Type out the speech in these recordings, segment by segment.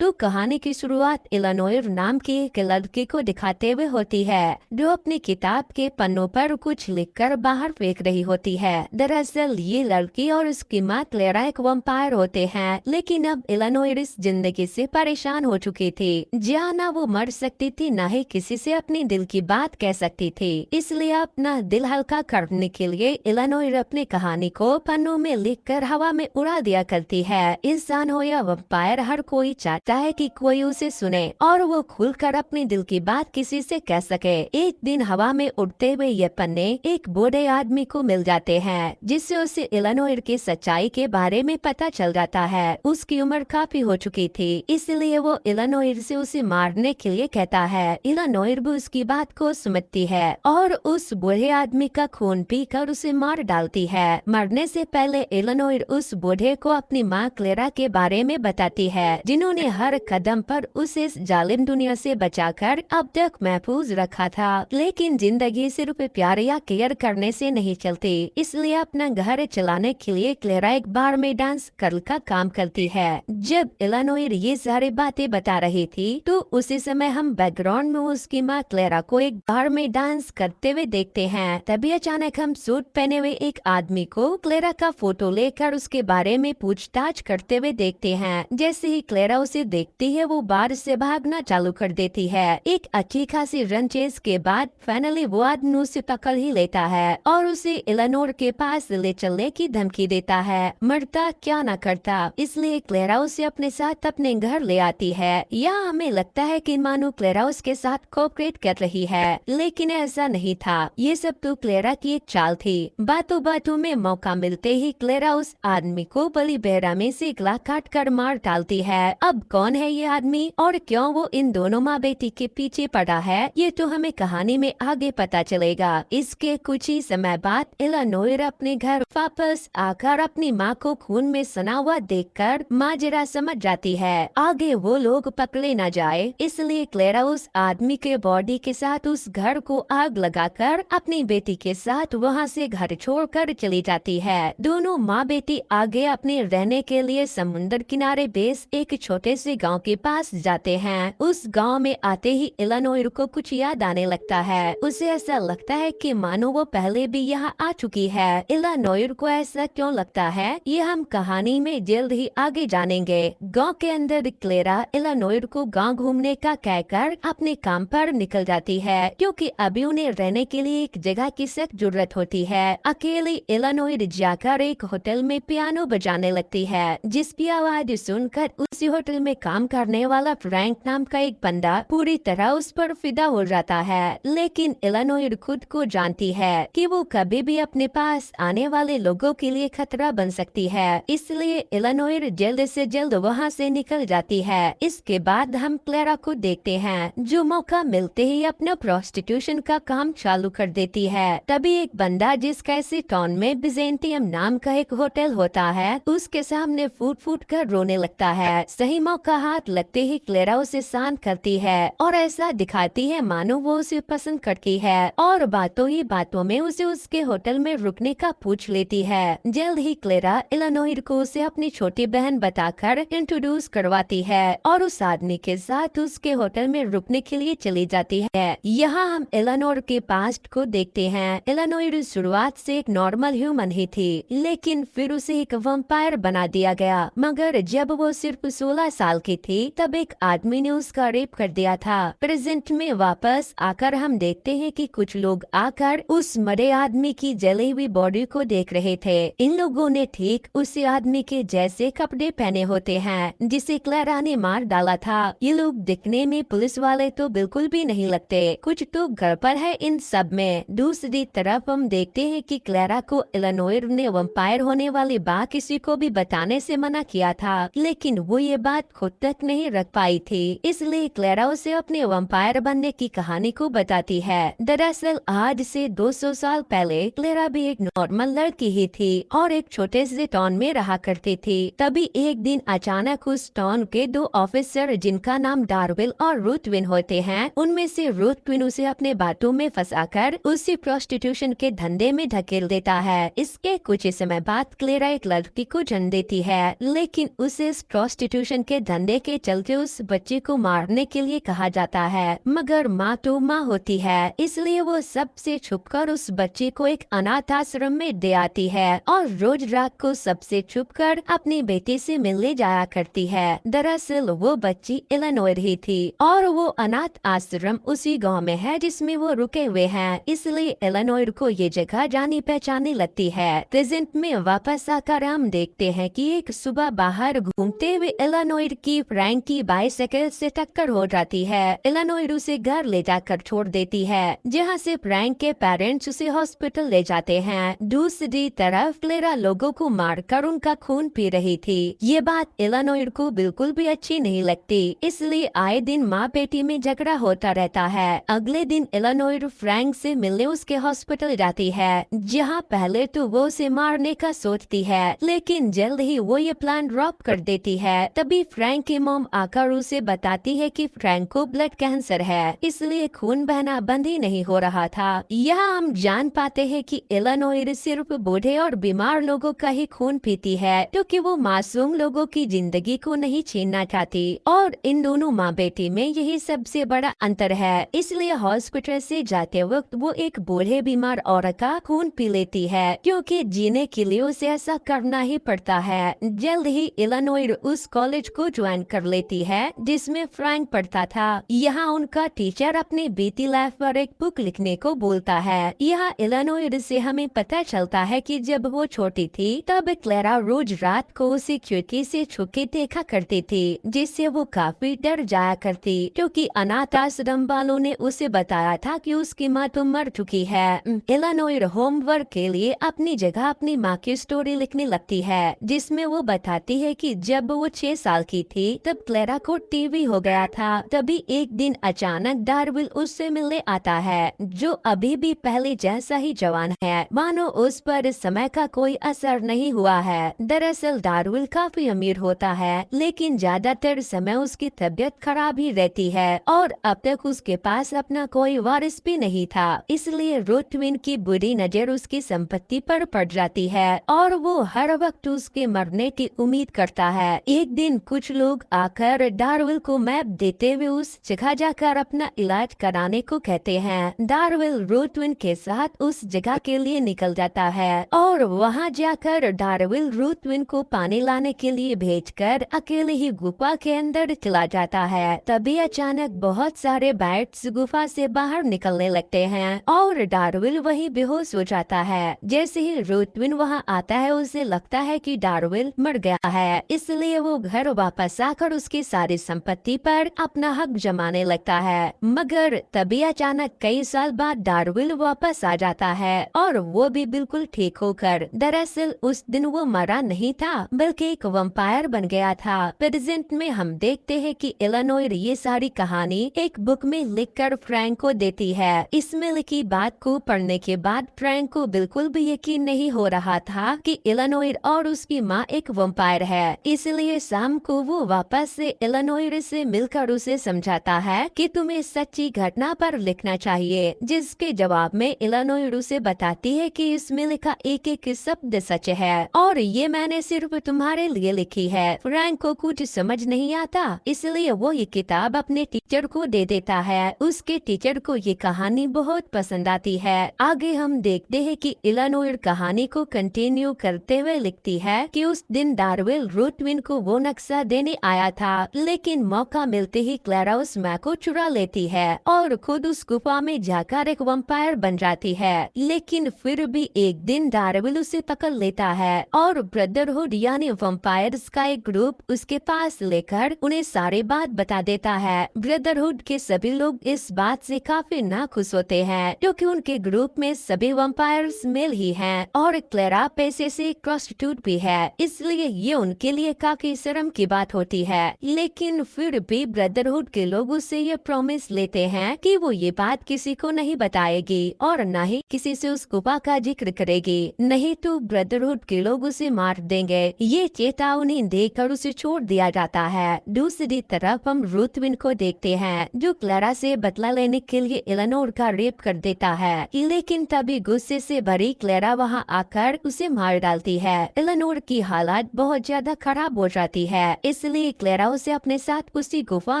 तो कहानी की शुरुआत इलानोर नाम की एक लड़की को दिखाते हुए होती है जो अपनी किताब के पन्नों पर कुछ लिखकर बाहर फेंक रही होती है। दरअसल ये लड़की और उसकी माँ क्लेरा एक वम्पायर होते हैं, लेकिन अब इलानोर इस जिंदगी से परेशान हो चुकी थी जहाँ ना वो मर सकती थी ना ही किसी से अपनी दिल की बात कह सकती थी। इसलिए अपना दिल हल्का करने के लिए इलानोर अपनी कहानी को पन्नों में लिखकर हवा में उड़ा दिया करती है। इंसान हो या वम्पायर, हर कोई चाहता है कि कोई उसे सुने और वो खुलकर अपनी दिल की बात किसी से कह सके। एक दिन हवा में उड़ते हुए ये पन्ने एक बूढ़े आदमी को मिल जाते हैं, जिससे उसे इलानोर की सच्चाई के बारे में पता चल जाता है। उसकी उम्र काफी हो चुकी थी, इसलिए वो इलानोर से उसे मारने के लिए कहता है। इलानोर भी उसकी बात को समझती है और उस बूढ़े आदमी का खून पीकर उसे मार डालती है। मरने से पहले इलानोर उस बूढ़े को अपनी माँ क्लेरा के बारे में बताती है, जिन्होंने हर कदम पर उसे इस जालिम दुनिया से बचाकर अब तक महफूज रखा था। लेकिन जिंदगी सिर्फ प्यार या केयर करने से नहीं चलती, इसलिए अपना घर चलाने के लिए क्लेरा एक बार में डांस गर्ल का काम करती है। जब इलानोर ये सारी बातें बता रही थी तो उसी समय हम बैकग्राउंड में उसकी माँ क्लेरा को एक बार में डांस करते हुए देखते हैं। तभी अचानक हम सूट पहने हुए एक आदमी को क्लेरा का फोटो लेकर उसके बारे में पूछताछ करते हुए देखते हैं। जैसे ही क्लेरा उसे देखती है वो बाहर से भागना चालू कर देती है। एक अच्छी खासी रन चेस के बाद फाइनली वो आदमी उसे पकड़ ही लेता है और उसे इलानोर के पास ले चलने की धमकी देता है, मरता क्या ना करता। इसलिए क्लेरा उसे अपने साथ अपने घर ले आती है। यहाँ हमें लगता है कि मानो क्लेरा उसके साथ कोऑपरेट कर रही है, लेकिन ऐसा नहीं था। ये सब तो क्लेरा की एक चाल थी। बातों बातों में मौका मिलते ही क्लेरा उस आदमी को बड़ी बेरहमी से गला काट कर मार डालती है। अब कौन है ये आदमी और क्यों वो इन दोनों माँ बेटी के पीछे पड़ा है, ये तो हमें कहानी में आगे पता चलेगा। इसके कुछ ही समय बाद इलानोर अपने घर वापस आकर अपनी माँ को खून में सना हुआ देखकर माजरा समझ जाती है। आगे वो लोग पकड़े न जाए, इसलिए क्लेरा उस आदमी के बॉडी के साथ उस घर को आग लगाकर अपनी बेटी के साथ वहाँ से घर छोड़कर चली जाती है। दोनों माँ बेटी आगे अपने रहने के लिए समुद्र किनारे बेस एक छोटे से गांव के पास जाते हैं। उस गांव में आते ही इलानोर को कुछ याद आने लगता है। उसे ऐसा लगता है कि मानो वो पहले भी यहाँ आ चुकी है। इलानोर को ऐसा क्यों लगता है, ये हम कहानी में जल्द ही आगे जानेंगे। गांव के अंदर क्लेरा इलानोर को गांव घूमने का कहकर अपने काम पर निकल जाती है, क्योंकि अभी उन्हें रहने के लिए एक जगह की सख्त जरूरत होती है। अकेली इलानोर जाकर एक होटल में पियानो बजाने लगती है, जिसकी आवाज सुनकर उसी होटल में काम करने वाला फ्रैंक नाम का एक बंदा पूरी तरह उस पर फिदा हो जाता है। लेकिन इलानोर खुद को जानती है कि वो कभी भी अपने पास आने वाले लोगों के लिए खतरा बन सकती है, इसलिए इलानोर जल्द से जल्द वहाँ से निकल जाती है। इसके बाद हम क्लेरा को देखते हैं, जो मौका मिलते ही अपना प्रोस्टिट्यूशन का काम चालू कर देती है। तभी एक बंदा जिसका इसी टाउन में बिजेंटियम नाम का एक होटल होता है, उसके सामने फूट फूट कर रोने लगता है। सही मौका हाथ लगते ही क्लेरा उसे शांत करती है और ऐसा दिखाती है मानो वो उसे पसंद करती है और बातों ही बातों में उसे उसके होटल में रुकने का पूछ लेती है। जल्द ही क्लेरा इलानोर को उसे अपनी छोटी बहन बताकर इंट्रोड्यूस करवाती है और उस आदमी के साथ उसके होटल में रुकने के लिए चली जाती है। यहाँ हम इलानोर के पास्ट को देखते हैं। इलानोर शुरुआत से एक नॉर्मल ह्यूमन ही थी, लेकिन फिर उसे एक वम्पायर बना दिया गया। मगर जब वो सिर्फ 16 साल की थी तब एक आदमी ने उसका रेप कर दिया था। प्रेजेंट में वापस आकर हम देखते हैं कि कुछ लोग आकर उस मरे आदमी की जली हुई बॉडी को देख रहे थे। इन लोगों ने ठीक उसी आदमी के जैसे कपड़े पहने होते हैं जिसे क्लेरा ने मार डाला था। ये लोग दिखने में पुलिस वाले तो बिल्कुल भी नहीं लगते, कुछ तो गड़बड़ है इन सब में। दूसरी तरफ हम देखते हैं कि क्लेरा को इलानोर ने वम्पायर होने वाली बात किसी को भी बताने से मना किया था, लेकिन वो ये बात खुद तक नहीं रख पाई थी, इसलिए क्लेरा उसे अपने वम्पायर बनने की कहानी को बताती है। दरअसल आज से 200 साल पहले क्लेरा भी एक नॉर्मल लड़की ही थी और एक छोटे से टाउन में रहा करती थी। तभी एक दिन अचानक उस टाउन के दो ऑफिसर, जिनका नाम डार्विल और रूथविन होते हैं, उनमें से रूथविन उसे अपने बातों में फंसाकर उसी प्रोस्टिट्यूशन के धंधे में धकेल देता है। इसके कुछ ही समय बाद क्लेरा एक लड़की को जन्म देती है, लेकिन उसे इस प्रोस्टिट्यूशन के धंधे के चलते उस बच्चे को मारने के लिए कहा जाता है, मगर माँ तो माँ होती है, इसलिए वो सबसे छुपकर उस बच्चे को एक अनाथ आश्रम में दे आती है और रोज रात को सबसे छुपकर अपनी बेटी से मिलने जाया करती है। दरअसल वो बच्ची इलिनोर ही थी और वो अनाथ आश्रम उसी गांव में है जिसमें वो रुके हुए हैं, इसलिए इलिनोर को ये जगह जानी पहचानी लगती है। प्रेजेंट में वापस आकर हम देखते हैं कि एक सुबह बाहर घूमते हुए इलिनोर की फ्रैंक की बाइसाइकिल से टक्कर हो जाती है। इलिनोर उसे घर ले जाकर छोड़ देती है, जहाँ से फ्रैंक के पेरेंट्स उसे हॉस्पिटल ले जाते हैं। दूसरी तरफ क्लेरा लोगों को मारकर उनका खून पी रही थी। ये बात इलिनोर को बिल्कुल भी अच्छी नहीं लगती, इसलिए आए दिन माँ बेटी में झगड़ा होता रहता है। अगले दिन इलिनोर फ्रैंक से मिलने उसके हॉस्पिटल जाती है, जहाँ पहले तो वो उसे मारने का सोचती है, लेकिन जल्द ही वो ये प्लान ड्रॉप कर देती है। तभी फ्रैंक की मॉम आकर उसे बताती है कि फ्रैंक को ब्लड कैंसर है, इसलिए खून बहना बंद ही नहीं हो रहा था। यहाँ हम जान पाते हैं कि इलिनोर सिर्फ बूढ़े और बीमार लोगों का ही खून पीती है, क्योंकि वो मासूम लोगों की जिंदगी को नहीं छीनना चाहती। और इन दोनों माँ बेटी में यही सबसे बड़ा अंतर है, इसलिए हॉस्पिटल से जाते वक्त वो एक बूढ़े बीमार औरत का खून पी लेती है, क्योंकि जीने के लिए उसे ऐसा करना ही पड़ता है। जल्द ही इलिनोर उस कॉलेज को ज्वाइन कर लेती है जिसमें फ्रैंक पढ़ता था। यहाँ उनका टीचर अपनी बीती लाइफ पर एक बुक लिखने को बोलता है। यहाँ इलिनोर से हमें पता चलता है कि जब वो छोटी थी तब क्लेरा रोज रात को उसे खिड़की से छुप के देखा करती थी, जिससे वो काफी डर जाया करती, क्योंकि अनाथ आश्रम वालों ने उसे बताया था कि उसकी माँ तो मर चुकी है। इलिनोर होमवर्क के लिए अपनी जगह अपनी माँ की स्टोरी लिखने लगती है, जिसमें वो बताती है कि जब वो 6 साल की थी तब क्लेरा को टीवी हो गया था। तभी एक दिन अचानक डार्विल उससे मिलने आता है, जो अभी भी पहले जैसा ही जवान है, मानो उस पर समय का कोई असर नहीं हुआ है। दरअसल डार्विल काफी अमीर होता है, लेकिन ज्यादातर समय उसकी तबीयत खराब ही रहती है और अब तक उसके पास अपना कोई वारिस भी नहीं था, इसलिए रुथविन की बुरी नजर उसकी संपत्ति पर पड़ जाती है और वो हर वक्त उसके मरने की उम्मीद करता है। एक दिन कुछ लोग आकर डार्विल को मैप देते हुए उस जगह जाकर अपना इलाज कराने को कहते हैं। डार्विल रुथविन के साथ उस जगह के लिए निकल जाता है और वहाँ जाकर डार्विल रुथविन को पानी लाने के लिए भेजकर अकेले ही गुफा के अंदर चला जाता है। तभी अचानक बहुत सारे बैट्स गुफा से बाहर निकलने लगते हैं और डार्विल वहीं बेहोश हो जाता है। जैसे ही रुथविन वहां आता है उसे लगता है कि डार्विल मर गया है, इसलिए वो घर वापस आकर उसकी सारी संपत्ति पर अपना हक जमाने लगता है। मगर तभी अचानक कई साल बाद डार्विल वापस आ जाता है और वो भी बिल्कुल ठीक होकर। दरअसल उस दिन वो मरा नहीं था, बल्कि एक वम्पायर बन गया था। प्रेजेंट में हम देखते हैं कि इलिनोर ये सारी कहानी एक बुक में लिखकर फ्रैंक को देती है। इसमें लिखी बात को पढ़ने के बाद फ्रैंक को बिल्कुल भी यकीन नहीं हो रहा था कि इलिनोर और उसकी माँ एक वम्पायर है, इसलिए शाम को वो वापस से इलिनोर से मिलकर उसे समझाता है कि तुम्हें सच्ची घटना पर लिखना चाहिए, जिसके जवाब में इलिनोर उसे बताती है कि इसमें लिखा एक एक शब्द सच है और ये मैंने सिर्फ तुम्हारे लिए लिखी है। फ्रैंक को कुछ समझ नहीं आता, इसलिए वो ये किताब अपने टीचर को दे देता है। उसके टीचर को ये कहानी बहुत पसंद आती है। आगे हम देखते हैं कि इलिनोर कहानी को कंटिन्यू करते हुए लिखती है कि उस दिन डार्विल रुथविन को वो नक्शा देने आया था, लेकिन मौका मिलते ही क्लेरा उस मैप को चुरा लेती है और खुद उस गुफा में जाकर एक वम्पायर बन जाती है। लेकिन फिर भी एक दिन डार्विल उसे पकड़ लेता है और ब्रदरहुड यानी वम्पायर्स का एक ग्रुप उसके पास लेकर उन्हें सारी बात बता देता है। ब्रदरहुड के सभी लोग इस बात से काफी नाखुश होते हैं, क्योंकि उनके ग्रुप में सभी वम्पायर्स मेल ही हैं और क्लेरा पैसे से प्रोस्टिट्यूट भी है, इसलिए ये उनके लिए काफी शर्म की बात होती है। लेकिन फिर भी ब्रदरहुड के लोग उससे ये प्रॉमिस लेते हैं कि वो ये बात किसी को नहीं बताएगी और न ही किसी से उस गुफा का जिक्र करेगी, नहीं तो ब्रदरहुड के लोग उसे मार देंगे। ये चेतावनी देकर उसे छोड़ दिया जाता है। दूसरी तरफ हम रुथविन को देखते हैं, जो क्लेरा से बदला लेने के लिए इलिनोर का रेप कर देता है, लेकिन तभी गुस्से से भरी क्लेरा वहां आकर उसे मार डालती है। इलिनोर की हालत बहुत ज्यादा खराब हो जाती है, इसलिए क्लेरा उसे अपने साथ उसी गुफा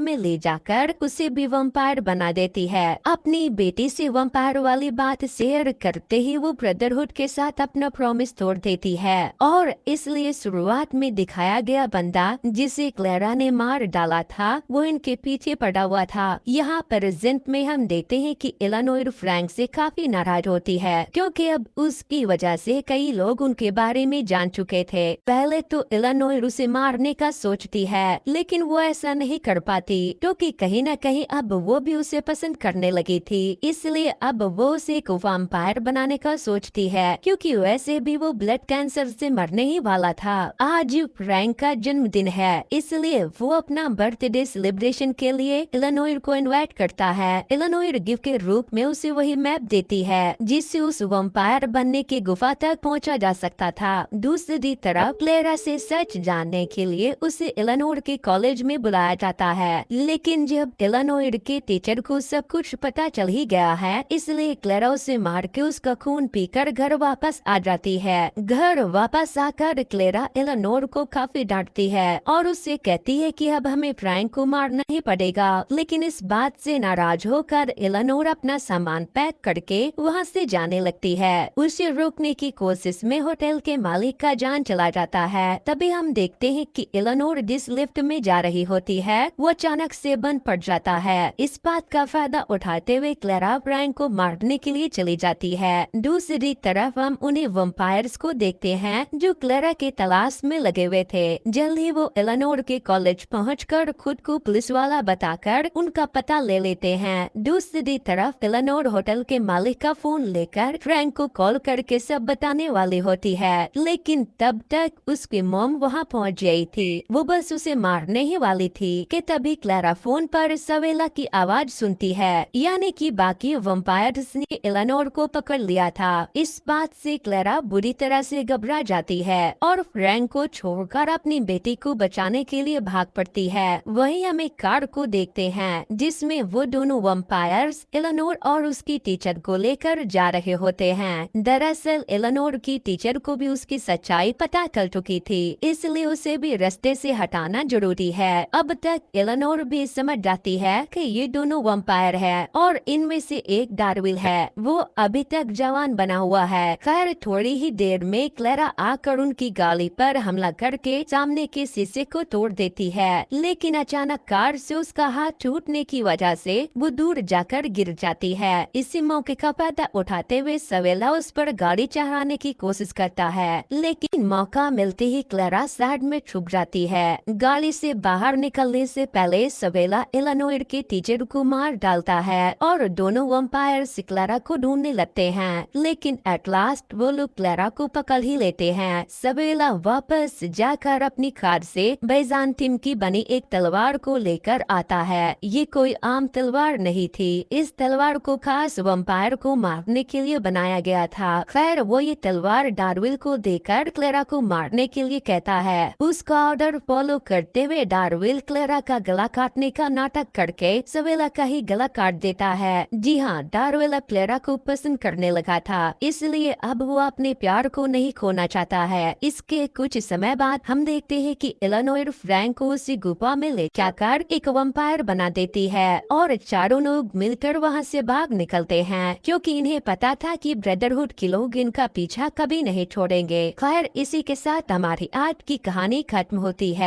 में ले जाकर उसे भी वम्पायर बना देती है। अपनी बेटी से वम्पायर वाली बात शेयर करते ही वो ब्रदरहुड के साथ अपना प्रॉमिस तोड़ देती है और इसलिए शुरुआत में दिखाया गया बंदा जिसे क्लेरा ने मार डाला था वो इनके पीछे पड़ा हुआ था। यहाँ प्रेजेंट में हम देखते हैं कि इलिनोर फ्रैंक से काफी नाराज होती है क्योंकि अब उसकी वजह से कई लोग उनके बारे में जान चुके थे। पहले तो इलिनोर उसे मारने का सोचती है लेकिन वो ऐसा नहीं कर पाती क्योंकि कहीं न कहीं अब वो भी उसे पसंद करने लगी थी, इसलिए अब वो उसे एक वैम्पायर बनाने का सोचती है क्योंकि वैसे भी वो ब्लड कैंसर से मरने ही वाला था। आज फ्रैंक का जन्मदिन है इसलिए वो अपना बर्थडे सेलिब्रेशन के लिए इलिनोर को इनवाइट करता है। इलिनोर गिफ्ट के रूप में उसे वही मैप देती है जिससे उस वैम्पायर बनने की गुफा तक पहुंचा जा सकता था। दूसरी तरफ क्लेरा से सच जानने के लिए उसे इलिनोर के कॉलेज में बुलाया जाता है, लेकिन जब इलिनोर के टीचर को सब कुछ पता चल ही गया है इसलिए क्लेरा उसे मार के उसका खून पीकर घर वापस आ जाती है। घर वापस आकर क्लेरा इलिनोर को काफी डांटती है और उससे कहती है कि अब हमें फ्रैंक को मारना ही पड़ेगा, लेकिन इस बात से नाराज होकर इलिनोर अपना सामान पैक करके वहाँ से जाने लगती है। उसे रोकने की कोशिश में होटल के मालिक का जान चला जाता है। तभी हम देखते हैं कि इलिनोर जिस लिफ्ट में जा रही होती है वो अचानक से बंद पड़ जाता है। इस बात का फायदा उठाते हुए क्लेरा फ्रैंक को मारने के लिए चली जाती है। दूसरी तरफ हम उन्हें वैम्पायर्स को देखते हैं जो क्लेरा के तलाश में लगे हुए थे। जल्द ही वो इलिनोर के कॉलेज पहुंचकर खुद को पुलिस वाला बताकर उनका पता ले लेते हैं। दूसरी तरफ इलिनोर होटल के मालिक का फोन लेकर फ्रैंक को कॉल करके सब बताने वाली होती है, लेकिन तब तक उसकी मॉम वहां पहुंच गई थी। वो बस उसे मारने ही वाली थी कि तभी क्लेरा फोन पर सवेला की आवाज सुनती है, यानी कि बाकी वैम्पायर्स ने इलिनोर को पकड़ लिया था। इस बात से क्लेरा बुरी तरह से घबरा जाती है और फ्रैंक को छोड़कर अपनी बेटी को बचाने के लिए भाग पड़ती है। वहीं हम एक कार को देखते हैं जिसमें वो दोनों वैम्पायर्स इलिनोर और उसकी टीचर को लेकर जा रहे होते हैं। दरअसल इलिनोर की टीचर को भी उसकी सच्चाई पता चल चुकी थी, इसलिए उसे भी रास्ते से हटाना जरूरी है। अब तक इलिनोर भी समझ जाती है कि ये दोनों वैम्पायर है और इनमें से एक डार्विल है, वो अभी तक जवान बना हुआ है। खैर थोड़ी ही देर में क्लेरा आकर उनकी गाड़ी पर हमला करके सामने के शीशे को तोड़ देती है, लेकिन अचानक कार से उसका हाथ टूटने की वजह से वो दूर जाकर गिर जाती है। इसी मौके का फायदा उठाते हुए सवेला उस पर गाड़ी चढ़ाने की कोशिश करता है, लेकिन मौका मिलते ही क्लेरा साइड में छुप जाती है। गाड़ी से बाहर निकलने से पहले सवेला इलिनोर के टीचर को मार डालता है और दोनों वैम्पायर क्लेरा को ढूंढने लगते हैं, लेकिन एट लास्ट वो लोग क्लेरा को पकड़ ही लेते हैं। सवेला वापस जाकर अपनी कार से बैजांटिन की बनी एक तलवार को लेकर आता है। ये कोई आम तलवार नहीं थी, इस तलवार को खास वैम्पायर को मारने के लिए बनाया गया था। खैर वो ये तलवार डार्विल को देकर क्लेरा को मारने के लिए कहता है। उसका ऑर्डर फॉलो करते हुए डार्विल क्लेरा का गला काटने का नाटक करके सवेला का ही गला काट देता है। जी हाँ, डार्विल अब क्लेरा को पसंद करने लगा था, इसलिए अब वो अपने प्यार को नहीं खोना चाहता है। इसके कुछ समय बाद हम देखते हैं कि इलिनोर फ्रैंक को उसी गुफा में ले जाकर एक वैम्पायर बना देती है और चारों लोग मिलकर वहाँ से भाग निकलते हैं क्योंकि इन्हें पता था कि ब्रदरहुड के लोग इनका पीछा कभी नहीं छोड़ेंगे। खैर इसी के साथ हमारी आज की कहानी खत्म होती है।